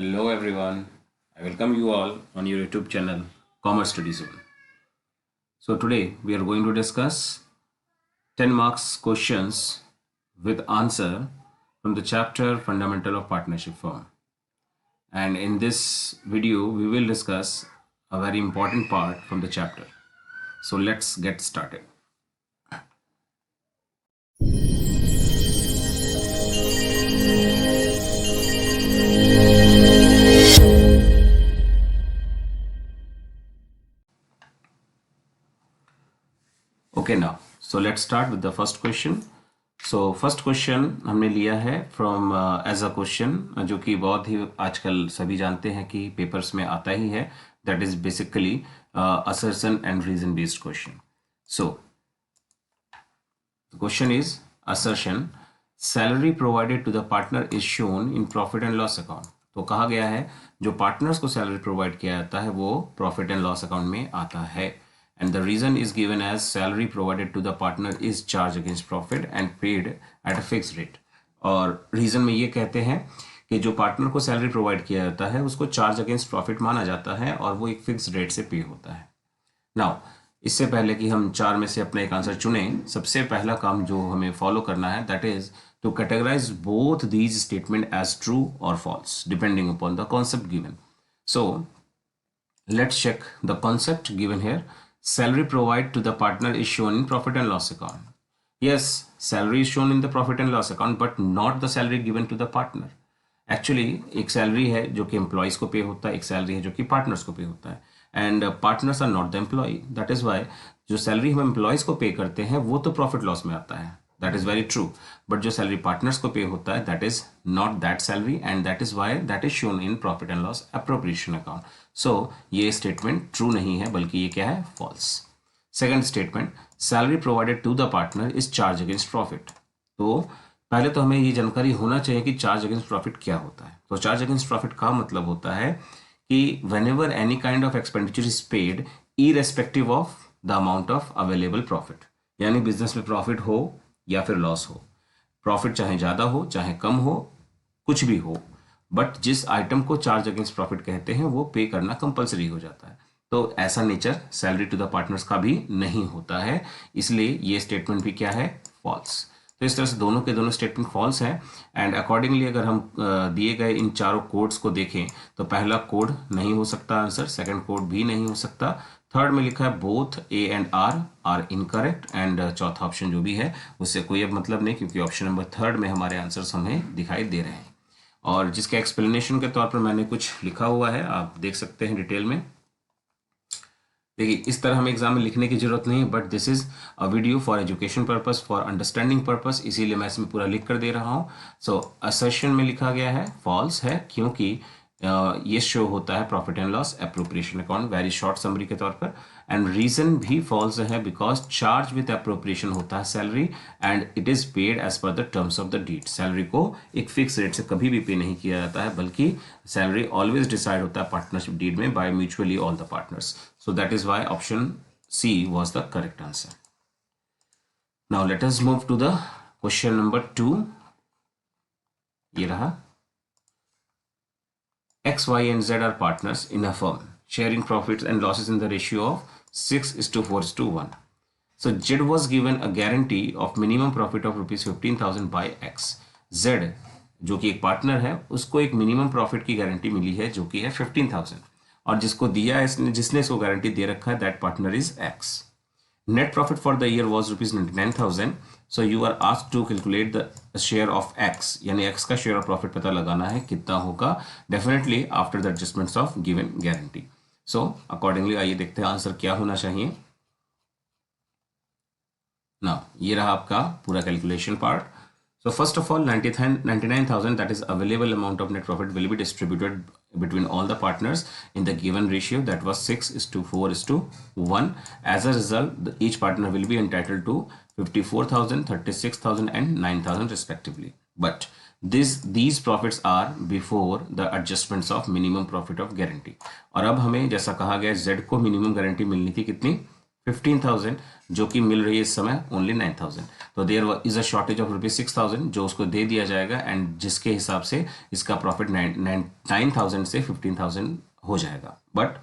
Hello everyone, I welcome you all on your YouTube channel Commerce Study Zone. So today we are going to discuss 10 marks questions with answer from the chapter Fundamental of Partnership Firm. And in this video we will discuss a very important part from the chapter. So let's get started. Okay, now so let's start with the first question. So first question हमने लिया है from as a question जो कि बहुत ही आजकल सभी जानते हैं कि पेपर्स में आता ही है. That is basically assertion and reason based question. So the question is assertion salary provided to the partner is shown in profit and loss account. तो कहा गया है जो पार्टनर्स को सैलरी प्रोवाइड किया जाता है वो प्रॉफिट एंड लॉस अकाउंट में आता है. And the reason is given as salary provided to the partner is charged against profit and paid at a fixed rate. और रीजन में ये कहते हैं कि जो पार्टनर को सैलरी प्रोवाइड किया जाता है उसको चार्ज अगेंस्ट प्रॉफिट माना जाता है और वो एक फिक्स रेट से पे होता है. नाउ इससे पहले कि हम चार में से अपना एक आंसर चुने, सबसे पहला काम जो हमें फॉलो करना है that is to categorize both these statement as true और false depending upon the concept given. So let's check the concept given here. Salary provided to the partner is shown in profit and loss account. Yes, salary is shown in the profit and loss account, but not the salary given to the partner. Actually, एक salary है जो कि employees को pay होता है, एक salary है जो कि पार्टनर्स को पे होता है. And partners are not the employ. That is why जो सैलरी हम एम्प्लॉयज को पे करते हैं वो तो प्रॉफिट लॉस में आता है. That is very true. But जो सैलरी पार्टनर्स को पे होता है that is not that salary and that is why that is shown in profit and loss appropriation account. So ये स्टेटमेंट ट्रू नहीं है बल्कि ये क्या है, false. Second statement, salary provided to the partner is charge against profit. तो पहले तो हमें ये जानकारी होना चाहिए कि चार्ज अगेंस्ट प्रॉफिट क्या होता है. तो चार्ज अगेंस्ट प्रॉफिट का मतलब होता है कि whenever any kind of expenditure is paid irrespective of the amount of available profit. यानी बिजनेस में प्रॉफिट हो या फिर लॉस हो, प्रॉफिट चाहे ज़्यादा हो चाहे कम हो, कुछ भी हो, बट जिस आइटम को चार्ज अगेंस्ट प्रॉफिट कहते हैं वो पे करना कंपलसरी हो जाता है. तो ऐसा nature salary to the partners का भी नहीं होता है, इसलिए ये स्टेटमेंट भी क्या है, फॉल्स. तो इस तरह से दोनों के दोनों स्टेटमेंट फॉल्स हैं. एंड अकॉर्डिंगली अगर हम दिए गए इन चारों कोड्स को देखें तो पहला कोड नहीं हो सकता आंसर, सेकंड कोड भी नहीं हो सकता, थर्ड में लिखा है both A and R incorrect, and चौथा ऑप्शन जो भी है उससे कोई अब मतलब नहीं क्योंकि ऑप्शन नंबर थर्ड में हमारे आंसर्स हमें दिखाई दे रहे हैं. और जिसके एक्सप्लेनेशन के तौर पर मैंने कुछ लिखा हुआ है, आप देख सकते हैं डिटेल में. देखिए इस तरह हमें एग्जाम में लिखने की जरूरत नहीं है, but this is a video for education purpose, for understanding purpose, इसीलिए मैं इसमें पूरा लिख कर दे रहा हूँ. सो असर्शन में लिखा गया है फॉल्स है क्योंकि ये शो होता है profit and loss appropriation account, very short summary के तौर पर. एंड रीजन भी फॉल्स है बिकॉज चार्ज विथ एप्रोप्रिएशन होता है salary and it is paid as per the terms of the deed. Salary को एक फिक्स रेट से कभी भी पे नहीं किया जाता है बल्कि सैलरी ऑलवेज डिसाइड होता है पार्टनरशिप डीड में by mutually all the partners. So that is why option C was the correct answer. Now let us move to the question number 2. ये रहा. X, Y, and Z are partners in a firm, sharing profits and losses in the ratio of 6:4:1. So Z was given a guarantee of minimum profit of rupees 15,000 by X. Z जो कि एक partner है उसको एक minimum profit की guarantee मिली है जो कि है 15,000, और जिसको दिया है इसने, जिसने इसको गारंटी दे रखा है that partner is X. Net profit for the year was rupees 99,000. So you are asked to calculate the share of X. यानी X का share of profit पता लगाना है कितना होगा, definitely after the adjustments of given guarantee. So accordingly आइए देखते हैं आंसर क्या होना चाहिए. Now ये रहा आपका पूरा calculation part. So first of all 99,000 that is available amount of net profit will be distributed between all the partners in the given ratio that was 6:4:1. As a result each partner will be entitled to 54,000, 36,000 and 9,000 respectively. But these profits are before the adjustments of minimum profit of guarantee. और अब हमें जैसा कहा गया Z को minimum guarantee मिलनी थी कितनी, 15,000 जो कि मिल रही है इस समय ओनली 9,000। तो there is a shortage of rupees 6,000 जो उसको दे दिया जाएगा, एंड जिसके हिसाब से इसका प्रॉफिट 9,000 से 15,000 हो जाएगा। बट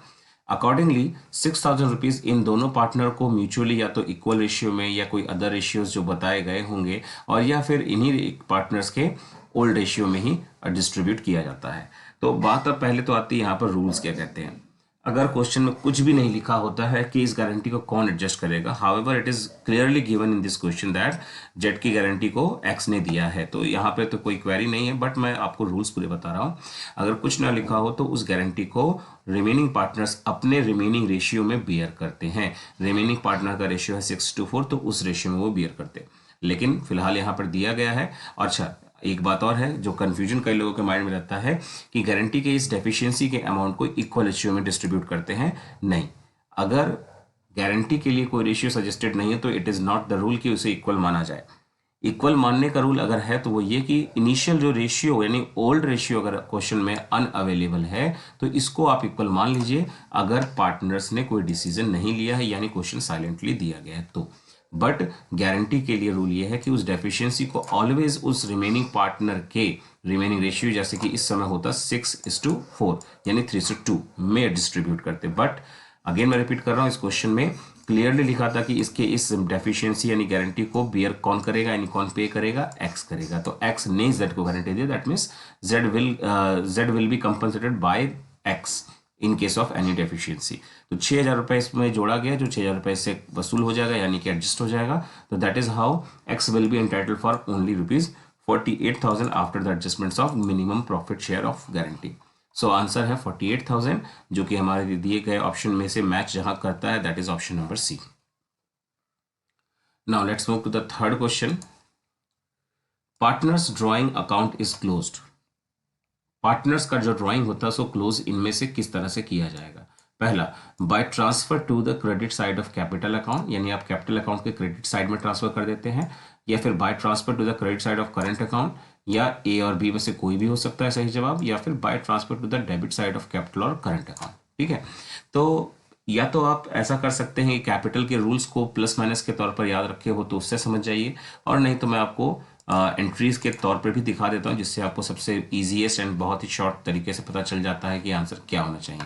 अकॉर्डिंगली 6,000 रुपीज इन दोनों पार्टनर को म्यूचुअली या तो इक्वल रेशियो में या कोई अदर रेशियोज जो बताए गए होंगे, और या फिर इन्हीं पार्टनर्स के ओल्ड रेशियो में ही डिस्ट्रीब्यूट किया जाता है। तो बात अब पहले तो आती है यहाँ पर रूल्स क्या कहते हैं। अगर क्वेश्चन में कुछ भी नहीं लिखा होता है कि इस गारंटी को कौन एडजस्ट करेगा, however it is clearly given in this question that Z की गारंटी को एक्स ने दिया है, तो यहाँ पे तो कोई क्वेरी नहीं है, बट मैं आपको रूल्स पूरे बता रहा हूँ। अगर कुछ ना लिखा हो तो उस गारंटी को रिमेनिंग पार्टनर्स अपने रिमेनिंग रेशियो में बियर करते हैं। रिमेनिंग पार्टनर का रेशियो है 6:4, तो उस रेशियो में वो बियर करते हैं। लेकिन फिलहाल यहाँ पर दिया गया है। और अच्छा, एक बात और है जो कंफ्यूजन कई लोगों के माइंड में रहता है कि गारंटी के इस डेफिशिएंसी के अमाउंट को इक्वल रेशियो में डिस्ट्रीब्यूट करते हैं। नहीं, अगर गारंटी के लिए कोई रेशियो सजेस्टेड नहीं है तो it is not the rule कि उसे इक्वल माना जाए। इक्वल मानने का रूल अगर है तो वो ये कि इनिशियल जो रेशियो यानी ओल्ड रेशियो अगर क्वेश्चन में अनअवेलेबल है तो इसको आप इक्वल मान लीजिए, अगर पार्टनर्स ने कोई डिसीजन नहीं लिया है यानी क्वेश्चन साइलेंटली दिया गया है तो। बट गारंटी के लिए रूल ये है कि उस डेफिशिएंसी को ऑलवेज उस रिमेनिंग पार्टनर के रिमेनिंग रेशियो, जैसे कि इस समय होता 6:4 यानी 3:2 में डिस्ट्रीब्यूट करते। बट अगेन मैं रिपीट कर रहा हूँ, इस क्वेश्चन में क्लियरली लिखा था कि इसके इस डेफिशिएंसी यानी गारंटी को बियर कौन करेगा, यानी कौन पे करेगा, एक्स करेगा। तो एक्स ने जेड को गारंटी दी, that means Z will be compensated by X in case of any deficiency. तो 6,000 रुपये इसमें जोड़ा गया जो 6,000 रुपये से वसूल हो जाएगा यानी कि एडजस्ट हो जाएगा। तो that is how x will be entitled for only rupees 48,000 after the adjustments of minimum profit share of guarantee. So answer है 48,000 जो कि हमारे दिए गए ऑप्शन में से मैच जहां करता है, that is option number C. Now let's move to the third question. Partners drawing account is closed. Partners का जो ड्राइंग होता है उसको क्लोज इनमें से किस तरह से किया जाएगा। पहला, by transfer to the credit side of capital account, यानी आप कैपिटल अकाउंट के क्रेडिट साइड में ट्रांसफर कर देते हैं, या फिर by transfer to the credit side of current account, या ए और बी में से कोई भी हो सकता है सही जवाब, या फिर by transfer to the debit side of capital और करंट अकाउंट। ठीक है, तो या तो आप ऐसा कर सकते हैं कि कैपिटल के रूल्स को प्लस माइनस के तौर पर याद रखे हो तो उससे समझ जाइए, और नहीं तो मैं आपको एंट्रीज के तौर पर भी दिखा देता हूँ जिससे आपको सबसे ईजीएस्ट एंड बहुत ही शॉर्ट तरीके से पता चल जाता है कि आंसर क्या होना चाहिए।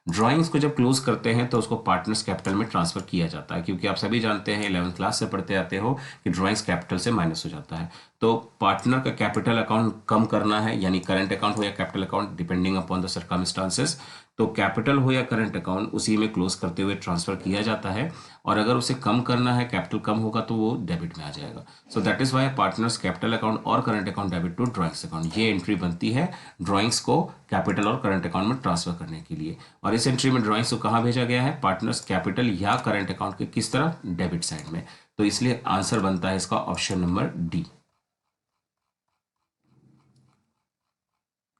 ड्राइंग्स को जब क्लोज करते हैं तो उसको पार्टनर्स कैपिटल में ट्रांसफर किया जाता है, क्योंकि आप सभी जानते हैं 11th क्लास से पढ़ते आते हो कि ड्राइंग्स कैपिटल से माइनस हो जाता है। तो पार्टनर का कैपिटल अकाउंट कम करना है, यानी करंट अकाउंट हो या capital account depending upon the circumstances, तो कैपिटल हो या करंट अकाउंट उसी में क्लोज करते हुए ट्रांसफर किया जाता है, और अगर उसे कम करना है, कैपिटल कम होगा तो वो डेबिट में आ जाएगा। So that is why partners capital account और current account debit to drawings account, ये एंट्री बनती है ड्राइंग्स को कैपिटल और करंट अकाउंट में ट्रांसफर करने के लिए। और इस एंट्री में ड्राइंग्स को कहाँ भेजा गया है, पार्टनर्स कैपिटल या करंट अकाउंट के किस तरफ, डेबिट साइड में। तो इसलिए आंसर बनता है इसका ऑप्शन नंबर डी।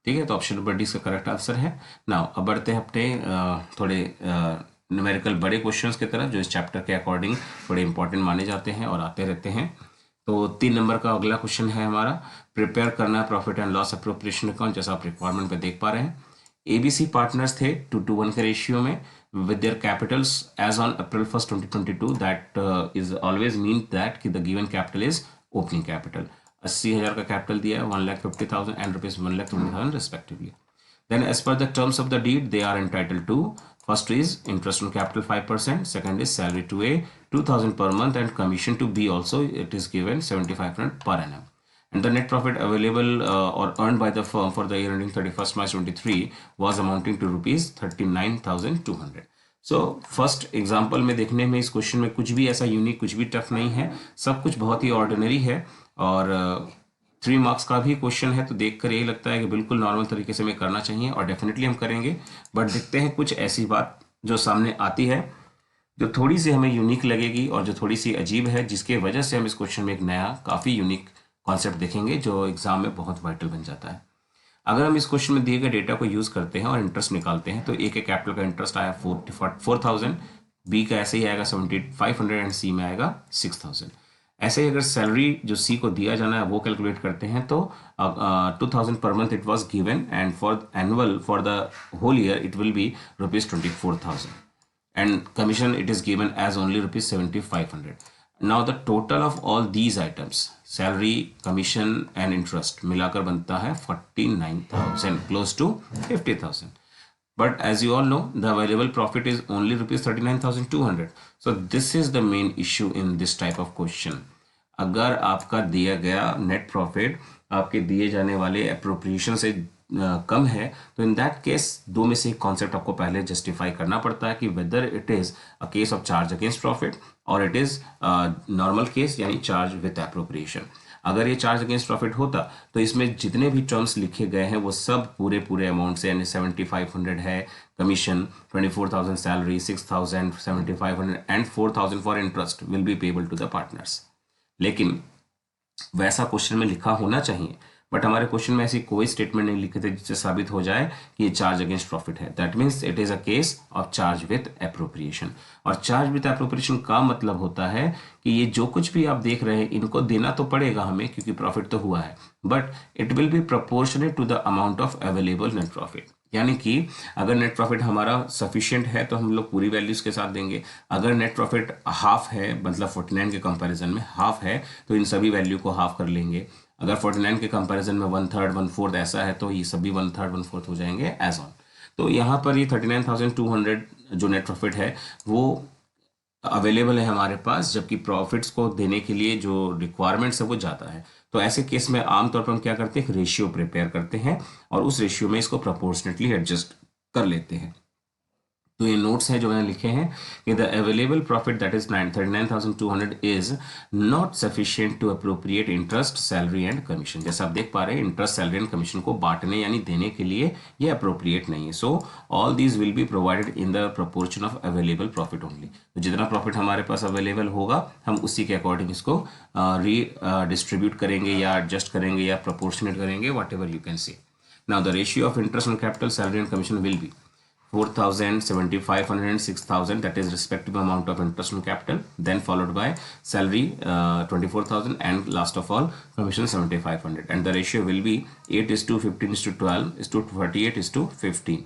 ठीक है, तो ऑप्शन नंबर डी इसका करेक्ट आंसर है। नाउ अब बढ़ते हैं अपने थोड़े न्यूमेरिकल बड़े क्वेश्चंस की तरफ जो इस चैप्टर के अकॉर्डिंग थोड़े इंपॉर्टेंट माने जाते हैं और आते रहते हैं। तो 3 नंबर का अगला क्वेश्चन है हमारा, प्रिपेयर करना है profit and loss appropriation account, जैसा आप रिक्वायरमेंट पे देख पा रहे हैं। एबीसी पार्टनर्स थे 2:1 के रेशियो में with their capitals as on April 1st 2022, that is always mean that कि the given capital is opening capital। 80,000 का कैपिटल दिया है, 1,50,000 and rupees 1,20,000 respectively। Then as per the terms of the deed they are entitled to, first is interest on capital 5%, second is salary to A 2,000 per month and commission to B also it is given 7,500 per annum। And the net profit available or earned by the firm for the year ending 31st March 23 was amounting to rupees 39,200। So first example में देखने में इस question में कुछ भी ऐसा unique, कुछ भी टफ नहीं है, सब कुछ बहुत ही ऑर्डिनरी है, और 3 मार्क्स का भी क्वेश्चन है, तो देखकर यही लगता है कि बिल्कुल नॉर्मल तरीके से हमें करना चाहिए, और डेफिनेटली हम करेंगे। बट देखते हैं कुछ ऐसी बात जो सामने आती है जो थोड़ी सी हमें यूनिक लगेगी और जो थोड़ी सी अजीब है, जिसके वजह से हम इस क्वेश्चन में एक नया काफ़ी यूनिक कॉन्सेप्ट देखेंगे जो एग्जाम में बहुत वाइटल बन जाता है। अगर हम इस क्वेश्चन में दिए गए डेटा को यूज़ करते हैं और इंटरेस्ट निकालते हैं, तो ए के कैपिटल का इंटरेस्ट आया 4,000, बी का ऐसे ही आएगा 7,500 एंड सी में आएगा 6,000। ऐसे ही अगर सैलरी जो सी को दिया जाना है वो कैलकुलेट करते हैं तो 2,000 per month it was given, and for annual for the whole year it will be rupees 24,000। and commission it is given as only rupees 7500. Now the total of all these items, salary, commission and interest मिलाकर बनता है 49,000, close to 50,000. But as you all know, the available profit is only rupees 39,200. So this is the main issue in this type of question. अगर आपका दिया गया net profit आपके दिए जाने वाले अप्रोप्रिएशन से कम है, तो इन दैट केस दो में से एक कॉन्सेप्ट आपको पहले जस्टिफाई करना पड़ता है कि whether it is a case of charge against profit और इट इज नॉर्मल केस यानी चार्ज विद अप्रोप्रिएशन. अगर ये चार्ज अगेंस्ट प्रॉफिट होता तो इसमें जितने भी टर्म्स लिखे गए हैं वो सब पूरे अमाउंट से, यानी 7500 है commission, 24,000 salary, 6,000, 7500 and 4,000 for interest will be payable to the partners. लेकिन वैसा क्वेश्चन में लिखा होना चाहिए, बट हमारे क्वेश्चन में ऐसी कोई स्टेटमेंट नहीं लिखे थे जिससे साबित हो जाए कि ये चार्ज अगेंस्ट प्रॉफिट है. That means it is a case of charge with appropriation. और चार्ज विद अप्रोप्रिएशन का मतलब होता है कि ये जो कुछ भी आप देख रहे हैं इनको देना तो पड़ेगा हमें क्योंकि प्रॉफिट तो हुआ है, but it will be proportionate to the amount of available net profit. यानी कि अगर नेट प्रॉफिट हमारा सफिशिएंट है तो हम लोग पूरी वैल्यूज के साथ देंगे. अगर नेट प्रॉफिट हाफ है, मतलब 49 के कंपैरिजन में हाफ है, तो इन सभी वैल्यू को हाफ कर लेंगे. अगर 49 के कंपैरिजन में 1/3 1/4 ऐसा है तो ये सभी 1/3 1/4 हो जाएंगे एज ऑन. तो यहाँ पर ये 39,200 जो नेट प्रॉफिट है वो अवेलेबल है हमारे पास, जबकि प्रॉफिट्स को देने के लिए जो रिक्वायरमेंट्स है वो ज़्यादा है. तो ऐसे केस में आमतौर पर हम क्या करते हैं, एक रेशियो प्रिपेयर करते हैं और उस रेशियो में इसको प्रोपोर्शनेटली एडजस्ट कर लेते हैं. तो ये नोट्स हैं जो मैंने लिखे हैं कि the available profit that is 39,200 is not sufficient to appropriate interest, salary and commission. जैसा आप देख पा रहे हैं, इंटरेस्ट, सैलरी एंड कमीशन को बांटने यानी देने के लिए ये अप्रोप्रिएट नहीं है. So all these will be provided in the proportion of available profit only. तो जितना प्रॉफिट हमारे पास अवेलेबल होगा हम उसी के अकॉर्डिंग इसको डिस्ट्रीब्यूट करेंगे या एडजस्ट करेंगे या प्रोपोर्शनेट करेंगे, what ever you can say. Now the ratio of interest on capital, salary and commission will be 4,000, 7,500 and 6,000, that is respective amount of interest on capital, then followed by salary 24,000 and last of all commission 7,500, and the ratio will be 8:15:12:38:15.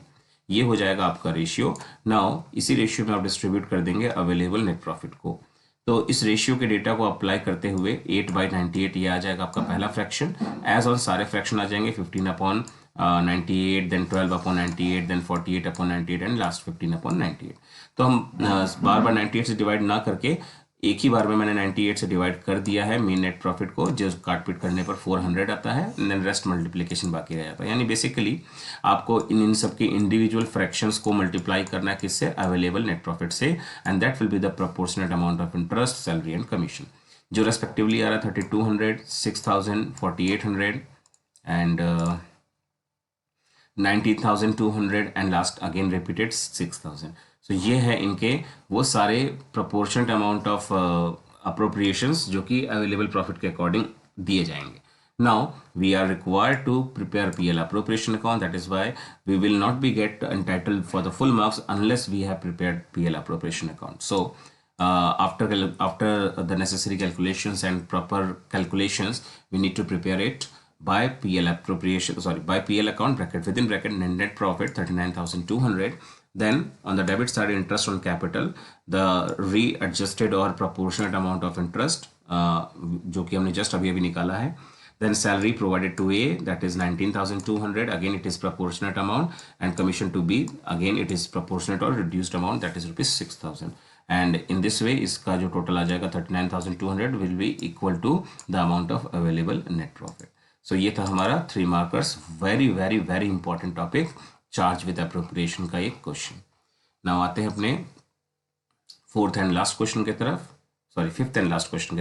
ये हो जाएगा आपका ratio. Now इसी ratio में आप distribute कर देंगे available net profit को. तो इस रेशियो के डेटा को अप्लाई करते हुए 8/98 ये आ जाएगा आपका पहला फ्रैक्शन. एज ऑन सारे फ्रैक्शन आ जाएंगे 15/98, then 12/98, then 48/98 एंड लास्ट 15/98. तो हम बार बार 98 से डिवाइड ना करके एक ही बार में मैंने 98 से डिवाइड कर दिया है मेन नेट प्रॉफिट को, जो काट पीट करने पर 400 आता है, देन रेस्ट मल्टीप्लिकेशन बाकी रह जाता है. यानी बेसिकली आपको इन सब के इंडिविजुअल फ्रैक्शंस को मल्टीप्लाई करना है किससे, अवेलेबल नेट प्रॉफिट से, and that will be the proportionate amount of interest, salary and commission, जो रेस्पेक्टिवली आ रहा है 3,200, 6,000, 4,800 and 19,200 and last again repeated 6,000. सो ये है इनके वो सारे प्रोपोर्शनेट अमाउंट ऑफ अप्रोप्रिएशंस जो कि अवेलेबल प्रॉफिट के अकॉर्डिंग दिए जाएंगे. Now we are required to prepare PL appropriation account. That is why we will not be get entitled for the full marks unless we have prepared PL appropriation account. So after the necessary calculations and proper calculations, we need to prepare it by PL account bracket within bracket net profit 39,200. Then on the debit side, interest on capital, the readjusted or proportionate amount of interest जो कि हमने just अभी निकाला है. Then salary provided to A, that is 19,200, again it is proportionate amount, and commission to B, again it is proportionate or reduced amount, that is rupees 6,000. And in this way इसका जो total आ जाएगा 39,200 will be equal to the amount of available net profit. So ये था हमारा 3 markers, very important topic, charge with appropriation का एक question. Now आते हैं अपने फिफ्थ एंड लास्ट क्वेश्चन की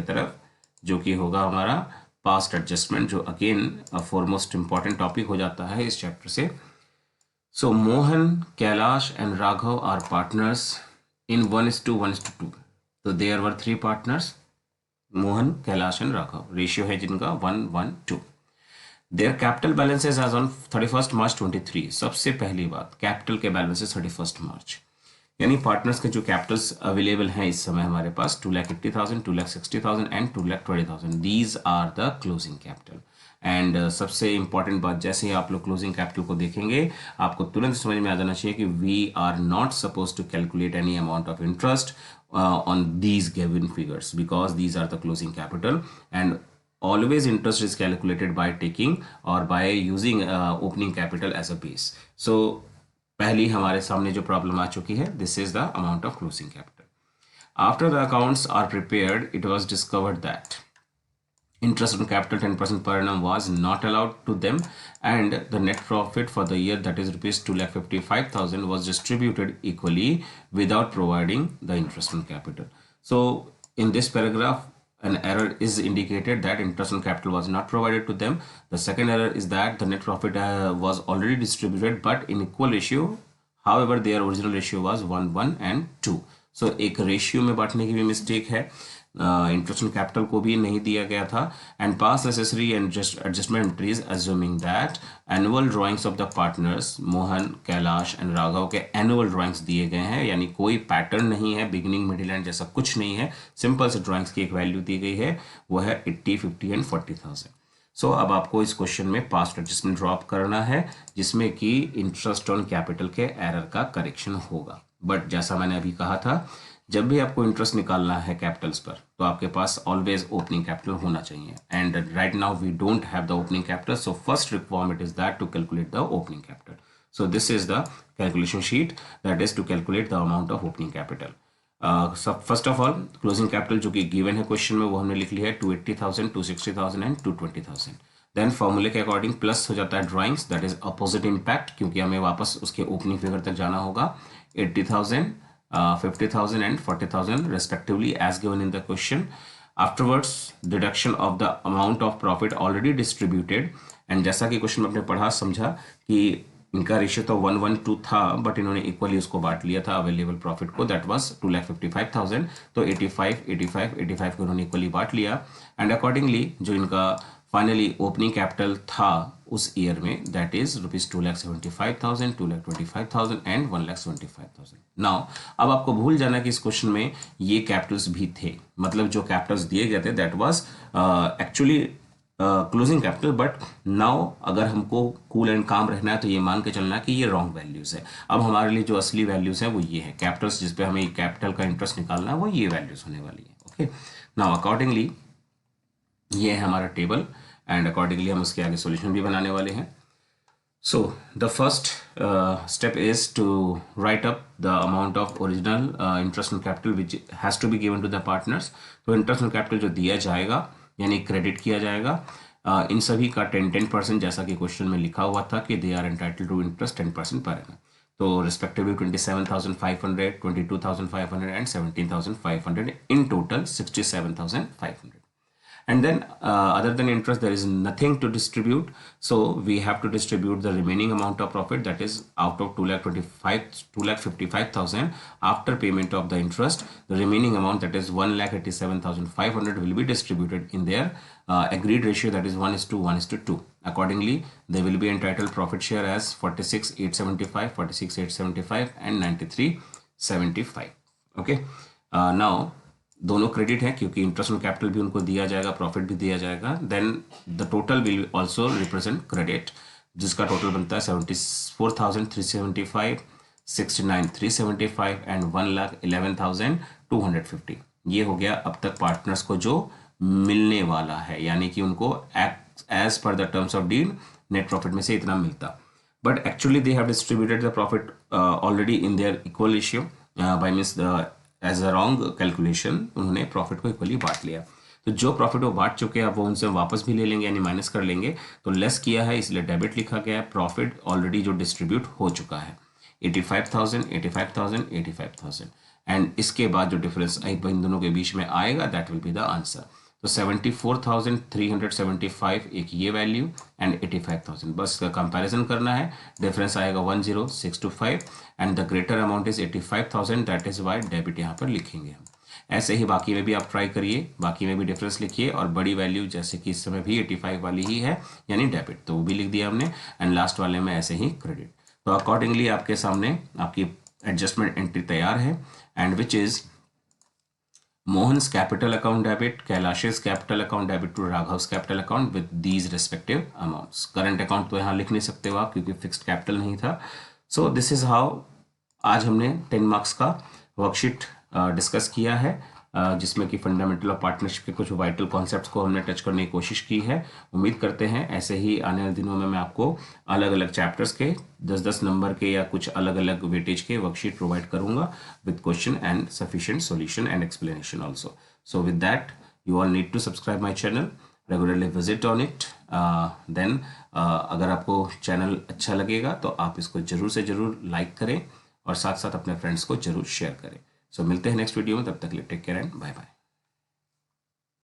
तरफ, जो कि होगा हमारा पास्ट एडजस्टमेंट, जो अगेन फॉरमोस्ट इंपॉर्टेंट टॉपिक हो जाता है इस चैप्टर से. So Mohan, Kailash and Raghav are partners in 1:1:2. तो there were 3 partners, Mohan, Kailash and Raghav. Ratio है जिनका 1:1:2. Their capital balances as on 31 March 23. सबसे पहली बात, कैपिटल के बैलेंसेज 31 मार्च, यानी पार्टनर्स के जो कैपिटल्स अवेलेबल हैं इस समय हमारे पास 2,80,000, 2,60,000 एंड 2,20,000. These are the closing capital. And सबसे इंपॉर्टेंट बात, जैसे ही आप लोग क्लोजिंग कैपिटल को देखेंगे आपको तुरंत समझ में आ जाना चाहिए कि we are not suppose to calculate any amount of interest on these given figures because these are the closing capital, and always interest is calculated by taking or by using opening capital as a base. So पहली हमारे सामने जो problem आ चुकी है, this is the amount of closing capital. After the accounts are prepared, it was discovered that interest on capital 10% per annum was not allowed to them, and the net profit for the year, that is rupees 2,55,000, was distributed equally without providing the interest on capital. So in this paragraph an error is indicated that interest on capital was not provided to them. The second error is that the net profit was already distributed but in equal ratio. However, their original ratio was 1:1 and 2. So एक ratio में बांटने की भी mistake है, interest on capital को भी नहीं दिया गया था, and pass necessary and adjustment entries assuming that annual drawings of the partners Mohan, Kailash and Raghav के एनुअल ड्राइंग्स दिए गए हैं, यानी कोई पैटर्न नहीं है, बिगिनिंग मिडिल एंड जैसा कुछ नहीं है, सिंपल से ड्राइंग्स की एक वैल्यू दी गई है, वो है 80, 50 एंड 40,000. सो अब आपको इस क्वेश्चन में पास्ट एडजस्टमेंट ड्रॉप करना है जिसमें कि इंटरेस्ट ऑन कैपिटल के एरर का करेक्शन होगा. बट जैसा मैंने अभी कहा था, जब भी आपको इंटरेस्ट निकालना है कैपिटल्स पर तो आपके पास ऑलवेज ओपनिंग कैपिटल होना चाहिए, and right now we don't have the opening capital, so first requirement is that to calculate the opening capital. So this is the calculation sheet that is to calculate the amount of opening capital. First of all closing capital जो कि given है question में वो हमने लिख लिया है 280,000, 260,000 and 220,000. Then फॉर्मूले के अकॉर्डिंग प्लस हो जाता है drawings, that is opposite impact, क्योंकि हमें वापस उसके ओपनिंग फिगर तक जाना होगा. 80,000, 50,000 and 40,000 respectively as given in the question. Afterwards, deduction of the amount of profit already distributed, and जैसा कि क्वेश्चन में आपने पढ़ा समझा कि इनका रेशियो तो 1:1:2 था, बट इन्होंने इक्वली उसको बांट लिया था अवेलेबल प्रॉफिट को, दैट वाज 2,55,000. तो 85, 85, 85 को इन्होंने इक्वली बांट लिया, एंड अकॉर्डिंगली जो इनका फाइनली ओपनिंग कैपिटल था उस ईयर में, that is rupees 2,75,000, 2,25,000 and 1,75,000. Now अब आपको भूल जाना कि इस क्वेश्चन में ये कैपिटल्स भी थे, मतलब जो कैपिटल्स दिए गए थे that was actually closing capital, but now अगर हमको कूल एंड काम रहना है तो ये मान के चलना कि ये रॉन्ग वैल्यूज है. अब हमारे लिए जो असली वैल्यूज है वो ये है, कैपिटल्स जिस पे हमें कैपिटल का इंटरेस्ट निकालना है वो ये वैल्यूज होने वाली है. ओके, नाउ अकॉर्डिंगली ये है हमारा टेबल, एंड अकॉर्डिंगली हम उसके आगे सॉल्यूशन भी बनाने वाले हैं. So the first step is to write up the amount of original interest on capital which has to be given to the partners. तो इंटरेस्ट ऑन कैपिटल जो दिया जाएगा यानी क्रेडिट किया जाएगा, इन सभी का 10% जैसा कि क्वेश्चन में लिखा हुआ था कि they are entitled to interest 10% per annum. तो respectively 27,500, 22,500 and 17,500, in total 67,500. And then other than interest there is nothing to distribute, so we have to distribute the remaining amount of profit, that is out of 2,55,000 after payment of the interest, the remaining amount, that is 1,87,500, will be distributed in their agreed ratio, that is 1:1:2. Accordingly they will be entitled profit share as 46,875, 46,875 and 93,75. Okay, now दोनों credit है क्योंकि interest on capital भी उनको दिया जाएगा, profit भी दिया जाएगा. Then the total will also represent credit, जिसका टोटल बनता है 74,375, 69,375 एंड 1,11,250. ये हो गया अब तक पार्टनर्स को जो मिलने वाला है, यानी कि उनको as per the terms of deal net profit में से इतना मिलता, but actually they have distributed the profit already in their equal ratio by means the as a wrong calculation उन्होंने प्रॉफिट को इक्वली बांट लिया. तो जो प्रॉफिट वो बांट चुके हैं अब वो उनसे वापस भी ले लेंगे यानी माइनस कर लेंगे, तो लेस किया है इसलिए डेबिट लिखा गया है. प्रॉफिट ऑलरेडी जो डिस्ट्रीब्यूट हो चुका है 85,000, 85,000, 85,000, एंड इसके बाद जो डिफरेंस इन दोनों के बीच में आएगा that will be the answer. तो 74,375 एक ये वैल्यू एंड 85,000, बस का कंपैरिजन करना है, डिफरेंस आएगा 10625 and the greater amount is 85,000, that is why debit यहाँ पर लिखेंगे हम. ऐसे ही बाकी में भी आप ट्राई करिए, बाकी में भी डिफरेंस लिखिए और बड़ी वैल्यू जैसे कि इस समय भी 85 वाली ही है यानी डेबिट, तो वो भी लिख दिया हमने, एंड लास्ट वाले में ऐसे ही क्रेडिट. तो अकॉर्डिंगली आपके सामने आपकी एडजस्टमेंट एंट्री तैयार है, and which is Mohan's capital account debit, Kailash's capital account debit to Raghav's capital account with these respective amounts. Current account तो यहाँ लिख नहीं सकते हो आप क्योंकि फिक्स्ड कैपिटल नहीं था. So this is how आज हमने 10 मार्क्स का वर्कशीट डिस्कस किया है, जिसमें कि फंडामेंटल ऑफ पार्टनरशिप के कुछ वाइटल कॉन्सेप्ट्स को हमने टच करने की कोशिश की है. उम्मीद करते हैं ऐसे ही आने वाले दिनों में मैं आपको अलग अलग चैप्टर्स के 10-10 नंबर के या कुछ अलग अलग वेटेज के वर्कशीट प्रोवाइड करूंगा with question and sufficient solution and explanation also. So with that you all need to subscribe my channel, regularly visit on it. Then अगर आपको चैनल अच्छा लगेगा तो आप इसको ज़रूर से ज़रूर लाइक करें और साथ साथ अपने फ्रेंड्स को जरूर शेयर करें. सो मिलते हैं नेक्स्ट वीडियो में, तब तक के लिए take care and bye bye.